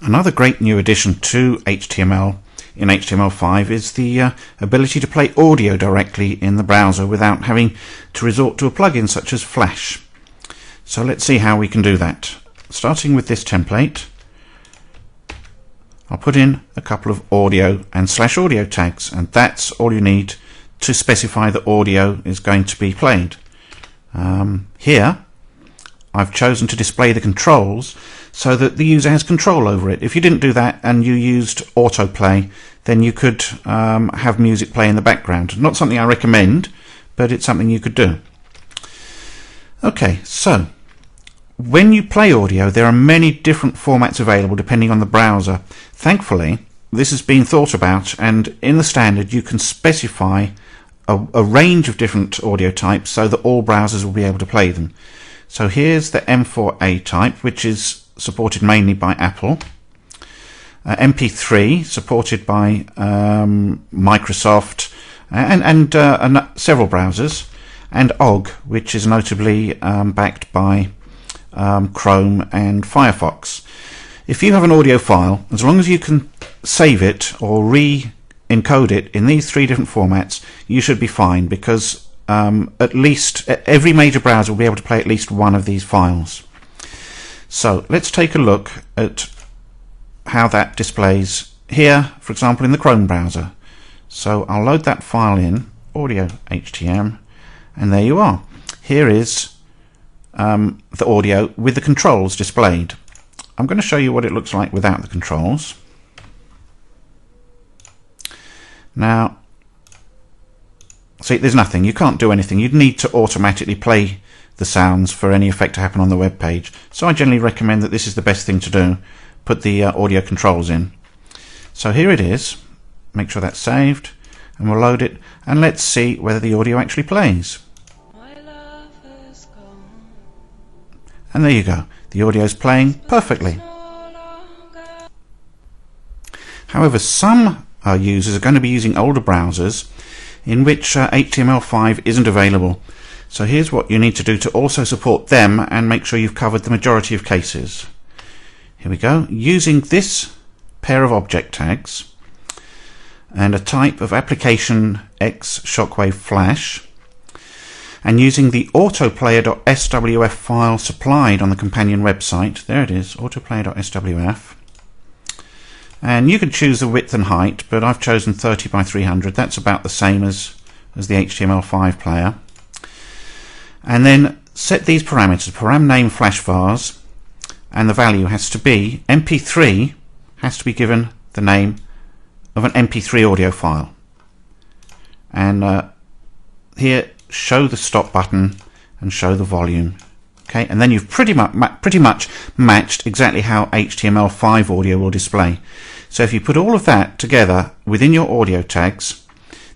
Another great new addition to HTML in HTML5 is the ability to play audio directly in the browser without having to resort to a plugin such as Flash. So let's see how we can do that. Starting with this template, I'll put in a couple of audio and /audio tags, and that's all you need to specify that audio is going to be played. Here I've chosen to display the controls so that the user has control over it. If you didn't do that and you used autoplay, then you could have music play in the background. Not something I recommend, but it's something you could do. Okay, so when you play audio, there are many different formats available depending on the browser. Thankfully, this has been thought about, and in the standard you can specify a range of different audio types so that all browsers will be able to play them. So here's the M4A type, which is supported mainly by Apple. MP3, supported by Microsoft and several browsers. And OGG, which is notably backed by Chrome and Firefox. If you have an audio file, as long as you can save it or re-encode it in these three different formats, you should be fine, because at least every major browser will be able to play at least one of these files. So let's take a look at how that displays here, for example, in the Chrome browser. So I'll load that file in, audio HTML, and there you are. Here is the audio with the controls displayed. I'm going to show you what it looks like without the controls. Now, see, there's nothing. You can't do anything. You'd need to automatically play the sounds for any effect to happen on the web page. So I generally recommend that this is the best thing to do. Put the audio controls in. So here it is. Make sure that's saved, and we'll load it, and let's see whether the audio actually plays. And there you go. The audio is playing perfectly. However, some users are going to be using older browsers in which HTML5 isn't available. So here's what you need to do to also support them and make sure you've covered the majority of cases. Here we go. Using this pair of object tags and a type of application X Shockwave Flash, and using the autoplayer.swf file supplied on the companion website. There it is, autoplayer.swf. And you can choose the width and height, but I've chosen 30 by 300. That's about the same as the HTML5 player. And then set these parameters, param name flash vars, and the value has to be MP3, has to be given the name of an MP3 audio file. And here, show the stop button and show the volume. Okay, and then you've pretty much matched exactly how HTML5 audio will display. So if you put all of that together within your audio tags,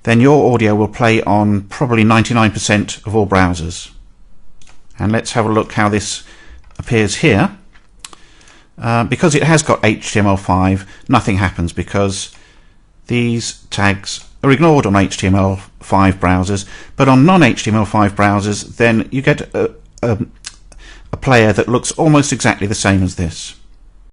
then your audio will play on probably 99% of all browsers. And let's have a look how this appears here. Because it has got HTML5, nothing happens, because these tags are ignored on HTML5 browsers, but on non-HTML5 browsers, then you get a player that looks almost exactly the same as this.